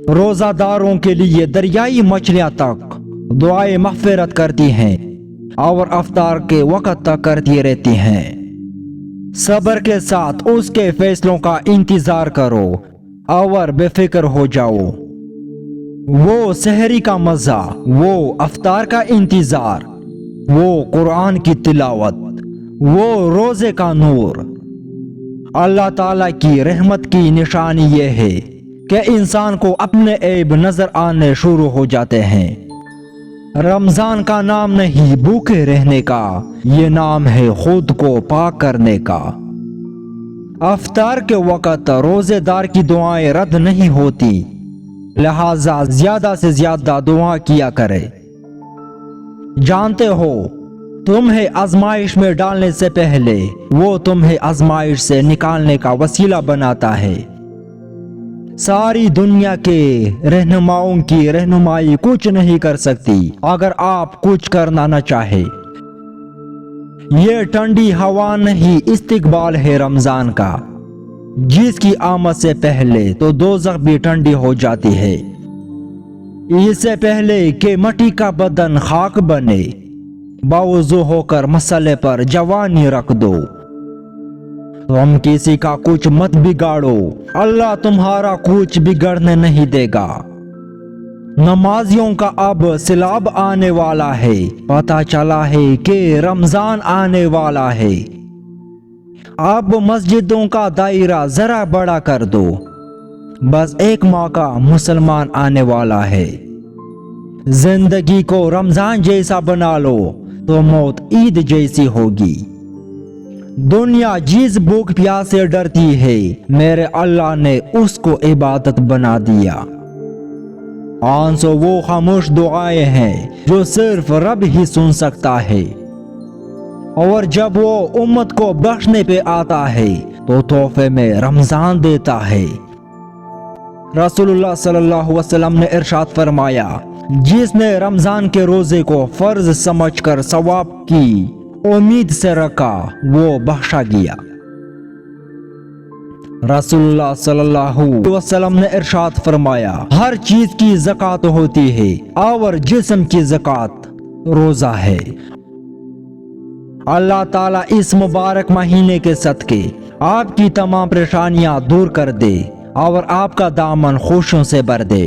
روزہ داروں کے لیے دریائی مچھلیاں تک دعائیں مغفرت کرتی ہیں اور افطار کے وقت تک کرتی رہتی ہیں۔ صبر کے ساتھ اس کے فیصلوں کا انتظار کرو اور بے فکر ہو جاؤ۔ وہ سحری کا مزہ، وہ افطار کا انتظار، وہ قرآن کی تلاوت، وہ روزے کا نور۔ اللہ تعالیٰ کی رحمت کی نشانی یہ ہے کہ انسان کو اپنے عیب نظر آنے شروع ہو جاتے ہیں۔ رمضان کا نام نہیں بھوکے رہنے کا، یہ نام ہے خود کو پاک کرنے کا۔ افطار کے وقت روزے دار کی دعائیں رد نہیں ہوتی، لہذا زیادہ سے زیادہ دعا کیا کرے۔ جانتے ہو تمہیں آزمائش میں ڈالنے سے پہلے وہ تمہیں آزمائش سے نکالنے کا وسیلہ بناتا ہے۔ ساری دنیا کے رہنماؤں کی رہنمائی کچھ نہیں کر سکتی اگر آپ کچھ کرنا نہ چاہے۔ یہ ٹھنڈی ہوا نہیں، استقبال ہے رمضان کا، جس کی آمد سے پہلے تو دوزخ بھی ٹھنڈی ہو جاتی ہے۔ اس سے پہلے کہ مٹی کا بدن خاک بنے، باوضو ہو کر مسئلے پر جوانی رکھ دو۔ تم کسی کا کچھ مت بگاڑو، اللہ تمہارا کچھ بگڑنے نہیں دے گا۔ نمازیوں کا اب سیلاب آنے والا ہے، پتہ چلا ہے کہ رمضان آنے والا ہے۔ اب مسجدوں کا دائرہ ذرا بڑا کر دو، بس ایک موقع مسلمان آنے والا ہے۔ زندگی کو رمضان جیسا بنا لو تو موت عید جیسی ہوگی۔ دنیا جس بھوک پیاس سے ڈرتی ہے، میرے اللہ نے اس کو عبادت بنا دیا۔ آنسو وہ خاموش دعائیں ہیں جو صرف رب ہی سن سکتا ہے، اور جب وہ امت کو بخشنے پہ آتا ہے تو تحفے میں رمضان دیتا ہے۔ رسول اللہ صلی اللہ علیہ وسلم نے ارشاد فرمایا، جس نے رمضان کے روزے کو فرض سمجھ کر ثواب کی امید سے رکھا وہ بخشا گیا۔ رسول اللہ صلی اللہ علیہ وسلم نے ارشاد فرمایا، ہر چیز کی زکوٰۃ ہوتی ہے اور جسم کی زکوٰۃ روزہ ہے۔ اللہ تعالیٰ اس مبارک مہینے کے صدقے آپ کی تمام پریشانیاں دور کر دے اور آپ کا دامن خوشیوں سے بھر دے۔